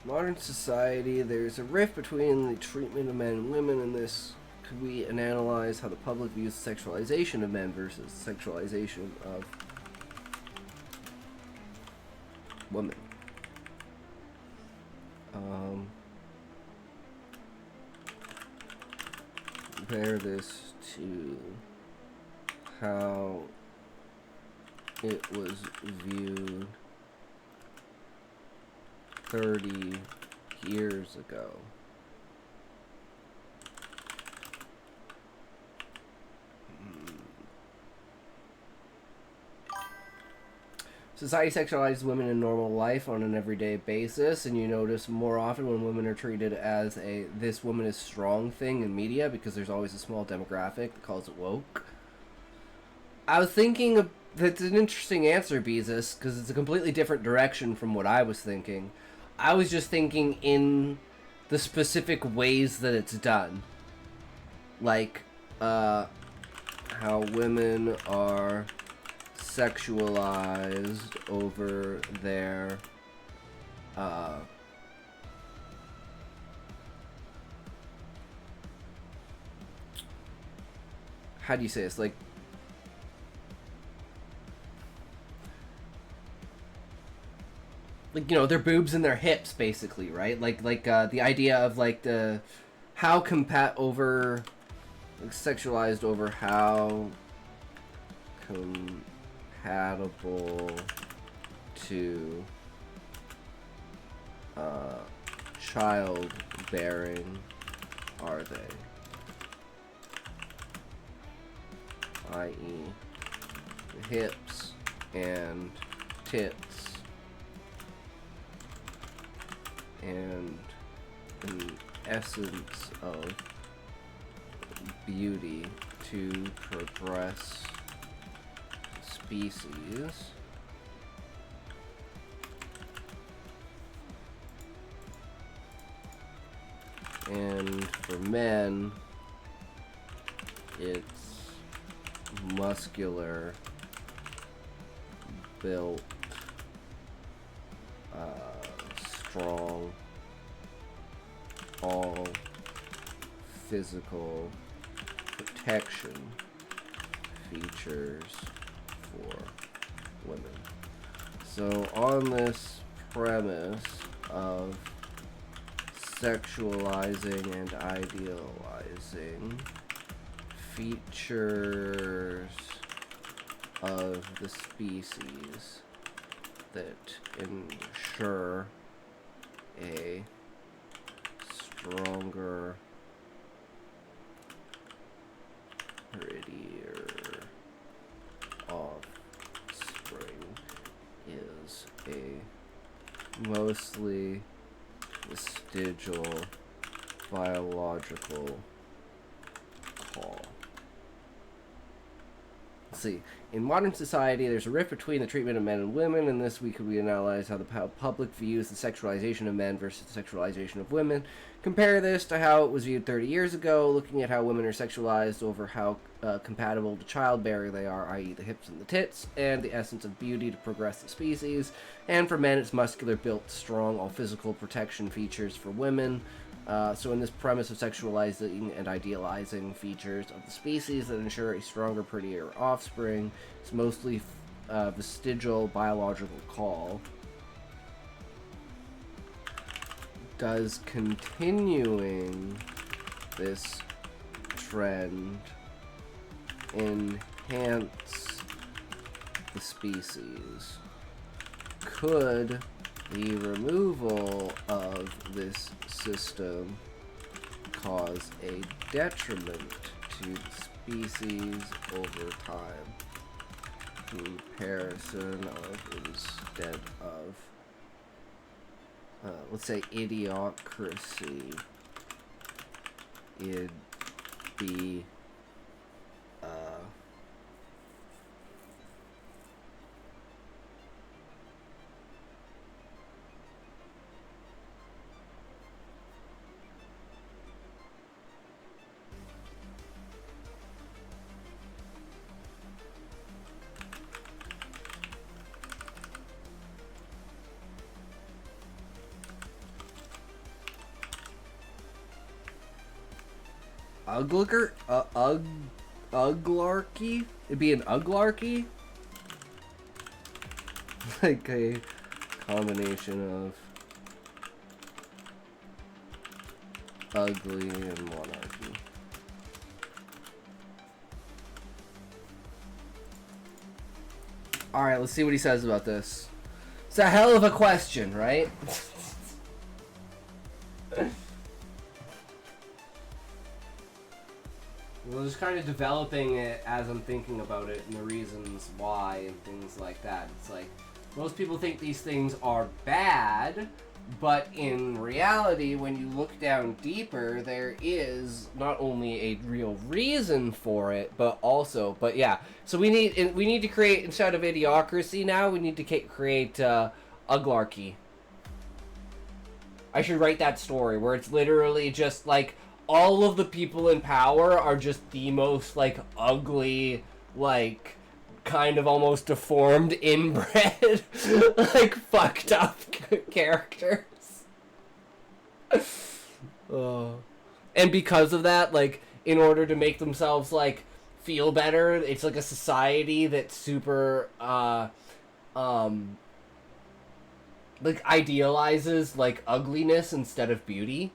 Modern society, there's a rift between the treatment of men and women in this. Could we analyze how the public views the sexualization of men versus the sexualization of women? Compare this to how it was viewed 30 years ago. Society sexualizes women in normal life on an everyday basis, and you notice more often when women are treated as a "this woman is strong" thing in media, because there's always a small demographic that calls it woke. I was thinking that's an interesting answer, Beezus, because it's a completely different direction from what I was thinking. I was just thinking in the specific ways that it's done. Like, how women are sexualized over their how do you say this, like you know, their boobs and their hips, basically, right? Like the idea of like the how sexualized over how compatible to childbearing are they? I.e., hips and tits and an essence of beauty to progress species. And for men, it's muscular, built, strong, all physical protection features for women. So on this premise of sexualizing and idealizing features of the species that ensure a stronger, prettier offspring is a mostly vestigial biological call. Let's see. In modern society, there's a rift between the treatment of men and women. In this week, we analyze how the public views the sexualization of men versus the sexualization of women. Compare this to how it was viewed 30 years ago, looking at how women are sexualized over how compatible to childbearing they are, i.e. the hips and the tits, and the essence of beauty to progress the species. And for men, it's muscular, built, strong, all physical protection features for women. So in this premise of sexualizing and idealizing features of the species that ensure a stronger, prettier offspring, it's mostly vestigial biological call. Does continuing this trend enhance the species? Could the removal of this system cause a detriment to the species over time? Comparison of instead of let's say idiocracy, it'd be Uglarchy? It'd be an uglarchy? Like a combination of ugly and monarchy. Alright, let's see what he says about this. It's a hell of a question, right? Well, just kind of developing it as I'm thinking about it and the reasons why and things like that. It's like, most people think these things are bad, but in reality, when you look down deeper, there is not only a real reason for it, but yeah. So we need to create, instead of idiocracy now, we need to create uglarchy. I should write that story where it's literally just like all of the people in power are just the most like ugly, like kind of almost deformed, inbred, like fucked up characters. And because of that, like in order to make themselves like feel better, it's like a society that's super like idealizes like ugliness instead of beauty.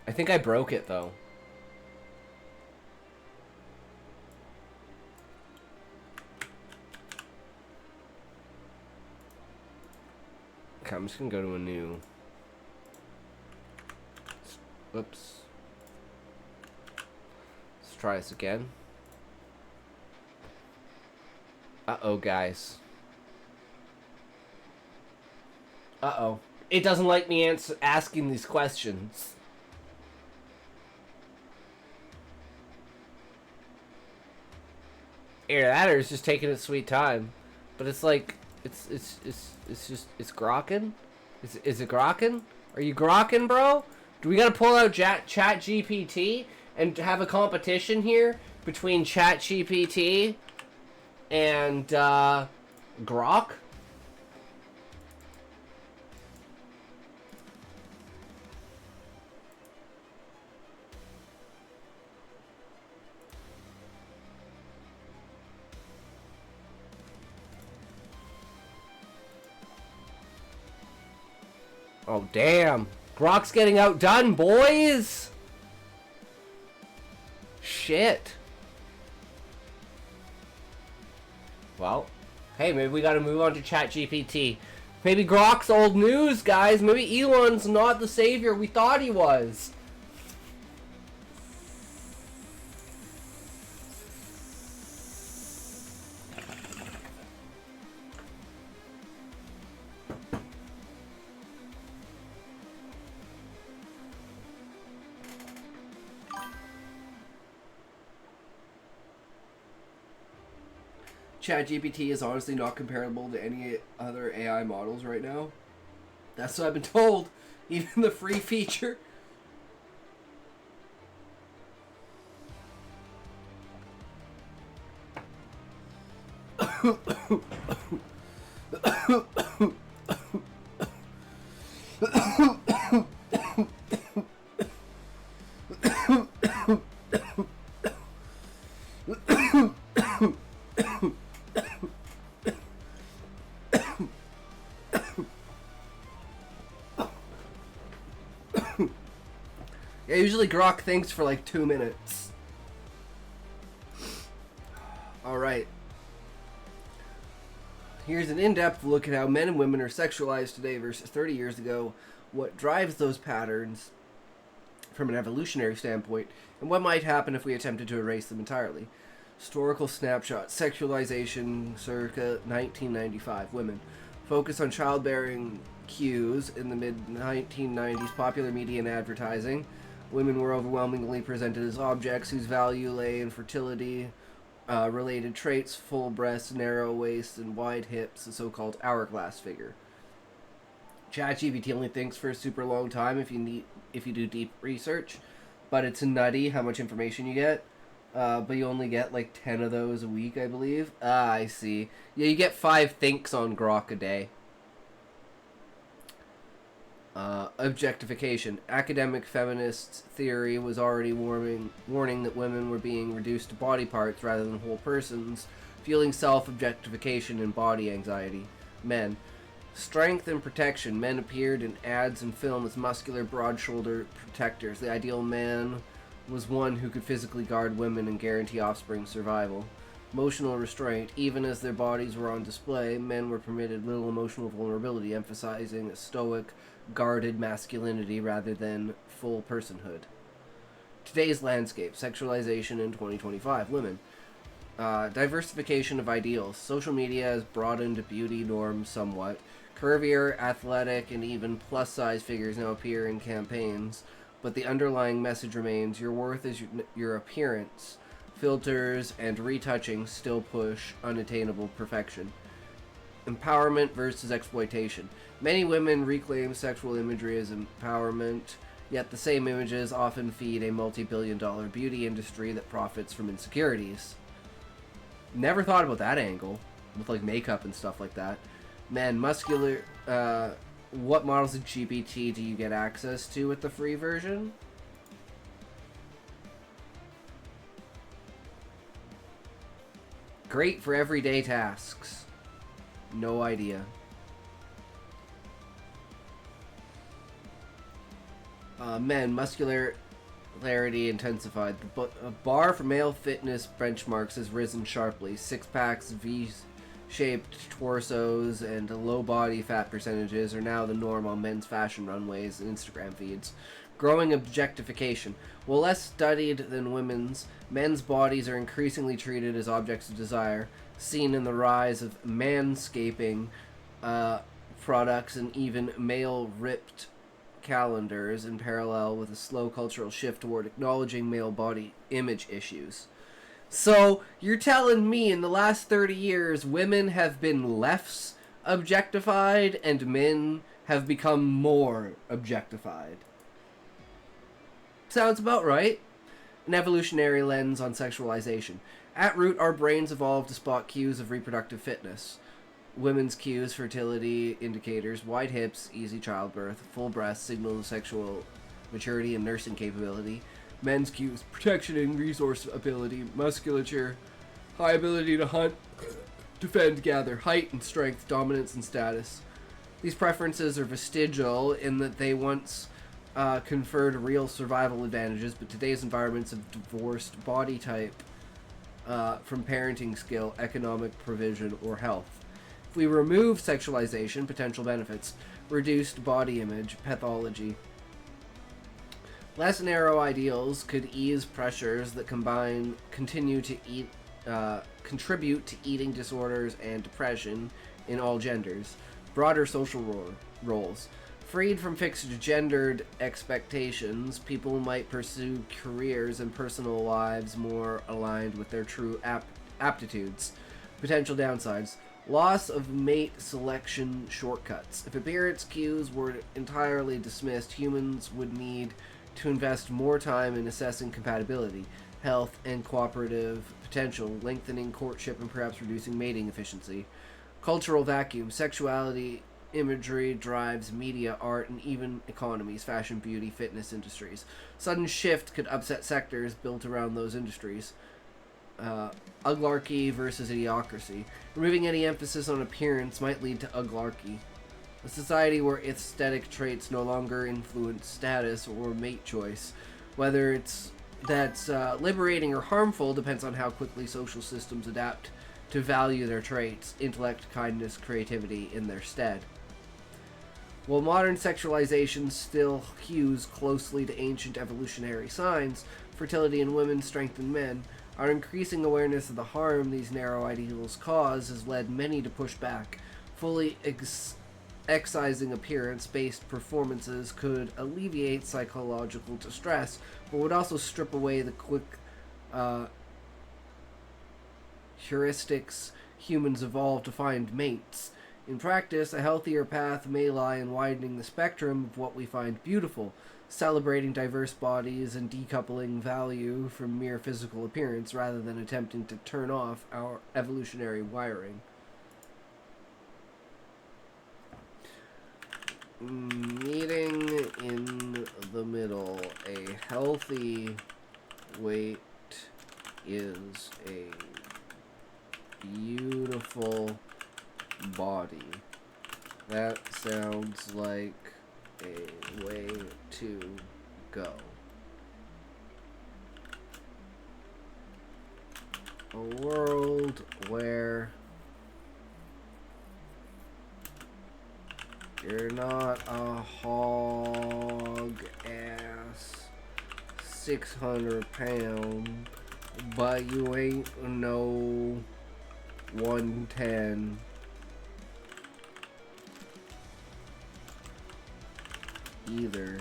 I think I broke it though. Okay, I'm just gonna go to a new. Oops. Let's try this again. Uh-oh, guys. Uh-oh. It doesn't like me asking these questions. Either that or it's just taking its sweet time. But it's like, it's grokking? Is it grokking? Are you grokking, bro? Do we gotta pull out Chat GPT and have a competition here between Chat GPT and Grok? Oh, damn. Grok's getting outdone, boys! Shit. Well, hey, maybe we gotta move on to ChatGPT. Maybe Grok's old news, guys. Maybe Elon's not the savior we thought he was. ChatGPT is honestly not comparable to any other AI models right now. That's what I've been told. Even the free feature. Yeah, usually Grok thinks for like 2 minutes. Alright. Here's an in-depth look at how men and women are sexualized today versus 30 years ago, what drives those patterns from an evolutionary standpoint, and what might happen if we attempted to erase them entirely. Historical snapshot. Sexualization circa 1995. Women. Focus on childbearing cues in the mid-1990s. Popular media and advertising. Women were overwhelmingly presented as objects whose value lay in fertility, related traits, full breasts, narrow waist, and wide hips, the so-called hourglass figure. ChatGPT only thinks for a super long time if you do deep research, but it's nutty how much information you get. But you only get like 10 of those a week, I believe. Ah, I see. Yeah, you get 5 thinks on Grok a day. Objectification. Academic feminist theory was already warning that women were being reduced to body parts rather than whole persons, fueling self-objectification and body anxiety. Men. Strength and protection. Men appeared in ads and film as muscular, broad-shouldered protectors. The ideal man was one who could physically guard women and guarantee offspring survival. Emotional restraint. Even as their bodies were on display, men were permitted little emotional vulnerability, emphasizing a stoic, guarded masculinity rather than full personhood. Today's landscape. Sexualization in 2025. Women. Diversification of ideals. Social media has broadened beauty norms somewhat. Curvier, athletic, and even plus-size figures now appear in campaigns, but the underlying message remains: your worth is your appearance. Filters and retouching still push unattainable perfection. Empowerment versus exploitation. Many women reclaim sexual imagery as empowerment, yet the same images often feed a multi-billion-dollar beauty industry that profits from insecurities. Never thought about that angle, with like makeup and stuff like that. Men, muscular. What models of GPT do you get access to with the free version? Great for everyday tasks. No idea. Men, muscularity intensified. The bar for male fitness benchmarks has risen sharply. Six-packs, V-shaped torsos, and low body fat percentages are now the norm on men's fashion runways and Instagram feeds. Growing objectification. While less studied than women's, men's bodies are increasingly treated as objects of desire, seen in the rise of manscaping products and even male ripped calendars, in parallel with a slow cultural shift toward acknowledging male body image issues. So, you're telling me in the last 30 years, women have been less objectified and men have become more objectified. Sounds about right. An evolutionary lens on sexualization. At root, our brains evolved to spot cues of reproductive fitness. Women's cues, fertility indicators, wide hips, easy childbirth, full breasts signal sexual maturity and nursing capability. Men's cues, protection and resource ability, musculature, high ability to hunt, defend, gather, height and strength, dominance and status. These preferences are vestigial in that they once conferred real survival advantages, but today's environments have divorced body type from parenting skill, economic provision, or health. If we remove sexualization, potential benefits: reduced body image, pathology. Less narrow ideals could ease pressures that contribute to eating disorders and depression in all genders. Broader social roles. Freed from fixed gendered expectations, people might pursue careers and personal lives more aligned with their true aptitudes. Potential downsides: loss of mate selection shortcuts. If appearance cues were entirely dismissed, humans would need to invest more time in assessing compatibility, health, and cooperative potential, lengthening courtship and perhaps reducing mating efficiency. Cultural vacuum. Sexuality imagery drives media, art, and even economies, fashion, beauty, fitness industries. Sudden shift could upset sectors built around those industries. Uglarchy versus idiocracy. Removing any emphasis on appearance might lead to uglarchy. A society where aesthetic traits no longer influence status or mate choice. Whether that's liberating or harmful depends on how quickly social systems adapt to value their traits, intellect, kindness, creativity in their stead. While modern sexualization still hews closely to ancient evolutionary signs, fertility in women, strength in men, our increasing awareness of the harm these narrow ideals cause has led many to push back. Fully excising appearance-based performances could alleviate psychological distress, but would also strip away the quick heuristics humans evolved to find mates. In practice, a healthier path may lie in widening the spectrum of what we find beautiful, celebrating diverse bodies and decoupling value from mere physical appearance rather than attempting to turn off our evolutionary wiring. Meeting healthy weight is a beautiful body. That sounds like a way to go. A world where you're not a hog ass 600 pound, but you ain't no 110. Either.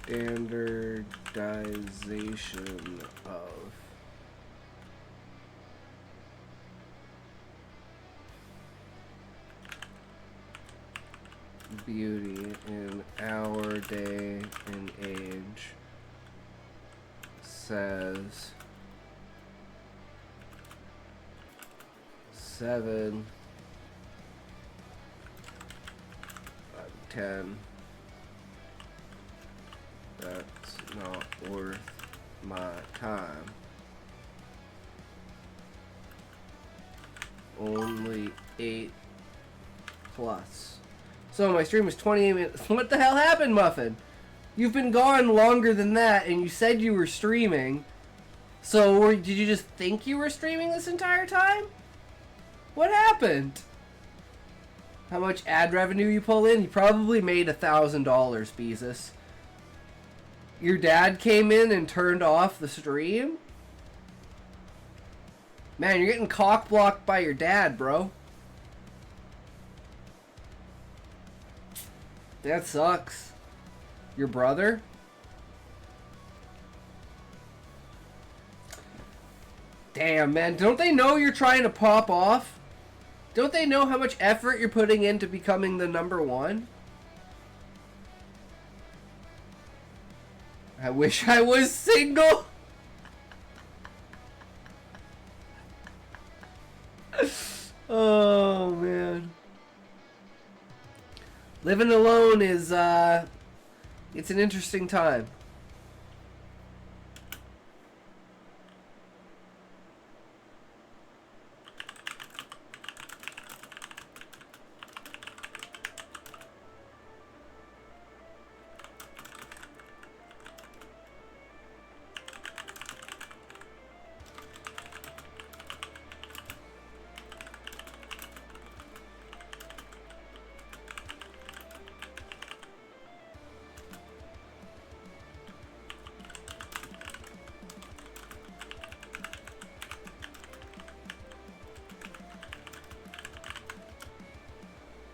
Standardization of beauty in our day and age says 7 out of 10. That's not worth my time. Only 8 plus. So my stream was 28 minutes. What the hell happened, Muffin? You've been gone longer than that, and you said you were streaming. So did you just think you were streaming this entire time? What happened? How much ad revenue you pull in? You probably made $1,000, Beezus. Your dad came in and turned off the stream? Man, you're getting cock-blocked by your dad, bro. That sucks. Your brother? Damn, man. Don't they know you're trying to pop off? Don't they know how much effort you're putting into becoming the #1? I wish I was single. Oh, man. Living alone is, it's an interesting time.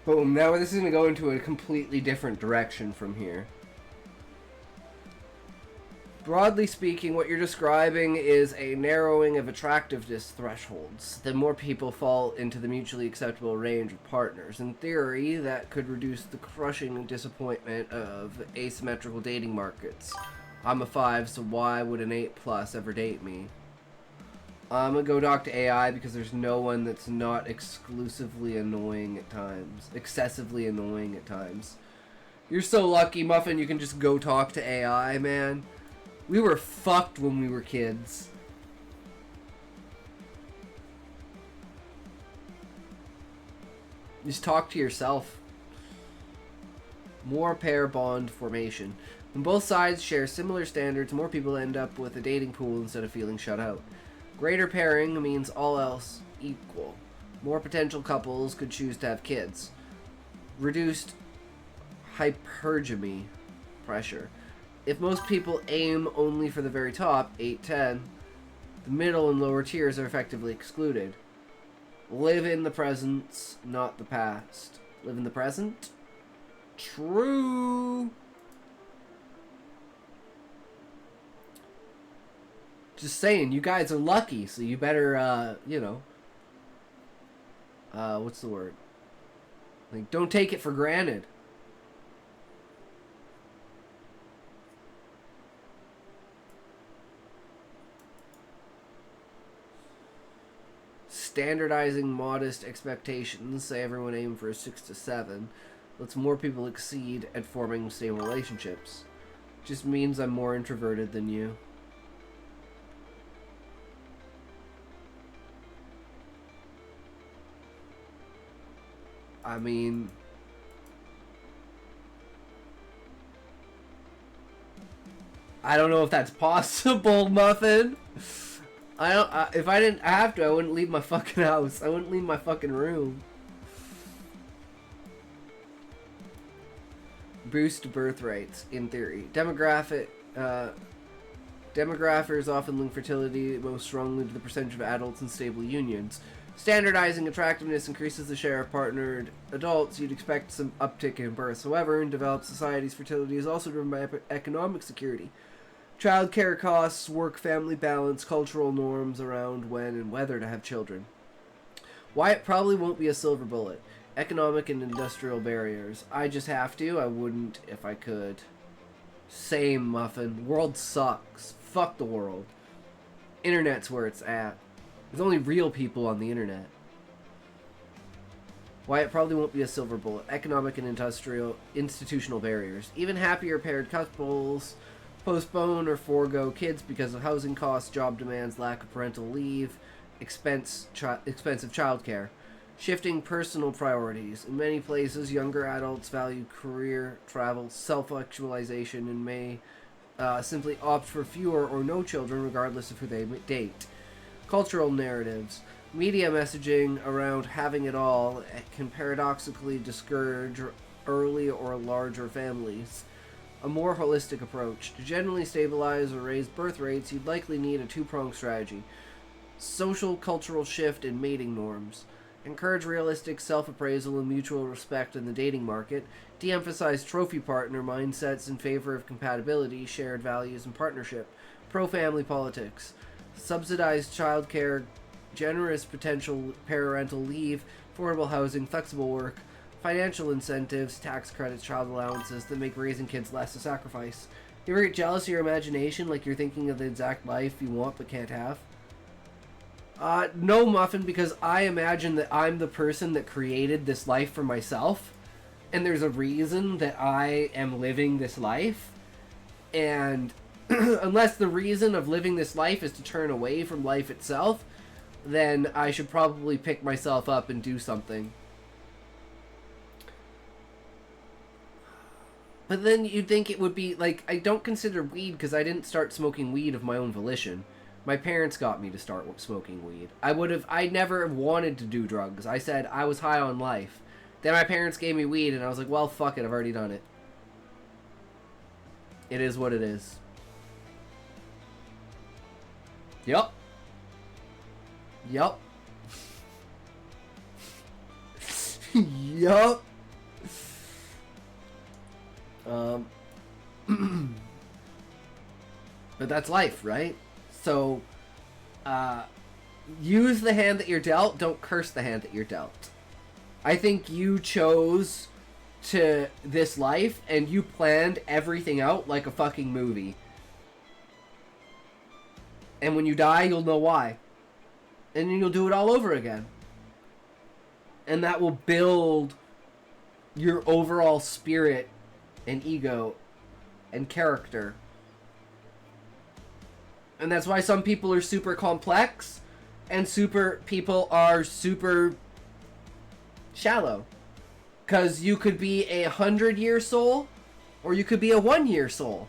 Boom, now this is going to go into a completely different direction from here. Broadly speaking, what you're describing is a narrowing of attractiveness thresholds. The more people fall into the mutually acceptable range of partners. In theory, that could reduce the crushing disappointment of asymmetrical dating markets. I'm a 5, so why would an 8+ ever date me? I'm gonna go talk to AI because there's no one that's not exclusively annoying at times. Excessively annoying at times. You're so lucky, Muffin, you can just go talk to AI, man. We were fucked when we were kids. Just talk to yourself. More pair bond formation. When both sides share similar standards, more people end up with a dating pool instead of feeling shut out. Greater pairing means all else equal. More potential couples could choose to have kids. Reduced hypergamy pressure. If most people aim only for the very top, 8-10, the middle and lower tiers are effectively excluded. Live in the present, not the past. Live in the present? True. Just saying, you guys are lucky, so you better, you know, what's the word? Like, don't take it for granted. Standardizing modest expectations, say everyone aim for a 6 to 7, lets more people exceed at forming stable relationships. Just means I'm more introverted than you. I mean, I don't know if that's possible, Muffin. I don't. If I didn't have to, I wouldn't leave my fucking house. I wouldn't leave my fucking room. Boost birth rates, in theory. Demographers often link fertility most strongly to the percentage of adults in stable unions. Standardizing attractiveness increases the share of partnered adults. You'd expect some uptick in births. However, in developed societies, fertility is also driven by economic security. Childcare costs, work-family balance, cultural norms around when and whether to have children. Why it probably won't be a silver bullet. Economic and industrial barriers. I just have to. I wouldn't if I could. Same, Muffin. World sucks. Fuck the world. Internet's where it's at. There's only real people on the internet. Why it probably won't be a silver bullet. Economic and institutional barriers. Even happier paired couples postpone or forego kids because of housing costs, job demands, lack of parental leave, expensive childcare. Shifting personal priorities. In many places, younger adults value career, travel, self-actualization, and may simply opt for fewer or no children regardless of who they date. Cultural narratives. Media messaging around having it all can paradoxically discourage early or larger families. A more holistic approach. To generally stabilize or raise birth rates, you'd likely need a two-pronged strategy. Social cultural shift in mating norms. Encourage realistic self-appraisal and mutual respect in the dating market. De-emphasize trophy partner mindsets in favor of compatibility, shared values, and partnership. Pro-family politics. Subsidize childcare, generous potential parental leave, affordable housing, flexible work, financial incentives, tax credits, child allowances that make raising kids less a sacrifice. You ever get jealous of your imagination, like you're thinking of the exact life you want but can't have? No, Muffin, because I imagine that I'm the person that created this life for myself, and there's a reason that I am living this life, and unless the reason of living this life is to turn away from life itself, then I should probably pick myself up and do something. But then you'd think it would be, like, I don't consider weed because I didn't start smoking weed of my own volition. My parents got me to start smoking weed. I never wanted to do drugs. I said I was high on life. Then my parents gave me weed and I was like, well, fuck it, I've already done it. It is what it is. Yup. Yup. Yup. But that's life, right? So, use the hand that you're dealt, don't curse the hand that you're dealt. I think you chose to this life, and you planned everything out like a fucking movie. And when you die, you'll know why. And then you'll do it all over again. And that will build your overall spirit and ego and character. And that's why some people are super complex and people are super shallow. Because you could be a 100-year soul or you could be a 1-year soul.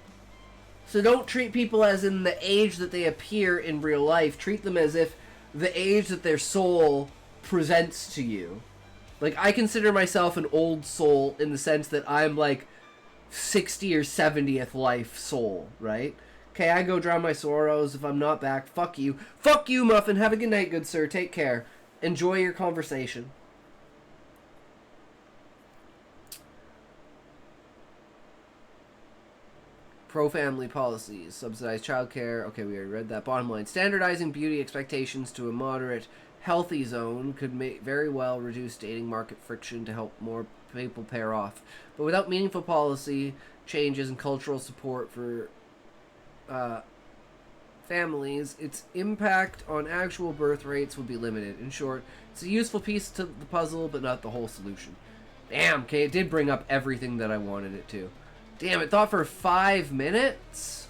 So don't treat people as in the age that they appear in real life. Treat them as if the age that their soul presents to you. Like, I consider myself an old soul in the sense that I'm like 60 or 70th life soul, right? Okay, I go drown my sorrows. If I'm not back, fuck you. Fuck you, Muffin. Have a good night, good sir. Take care. Enjoy your conversation. Pro-family policies. Subsidize childcare. Okay, we already read that. Bottom line. Standardizing beauty expectations to a moderate, healthy zone could very well reduce dating market friction to help more people pair off. But without meaningful policy changes and cultural support for families, its impact on actual birth rates would be limited. In short, it's a useful piece to the puzzle, but not the whole solution. Damn, okay, it did bring up everything that I wanted it to. Damn, it thought for 5 minutes?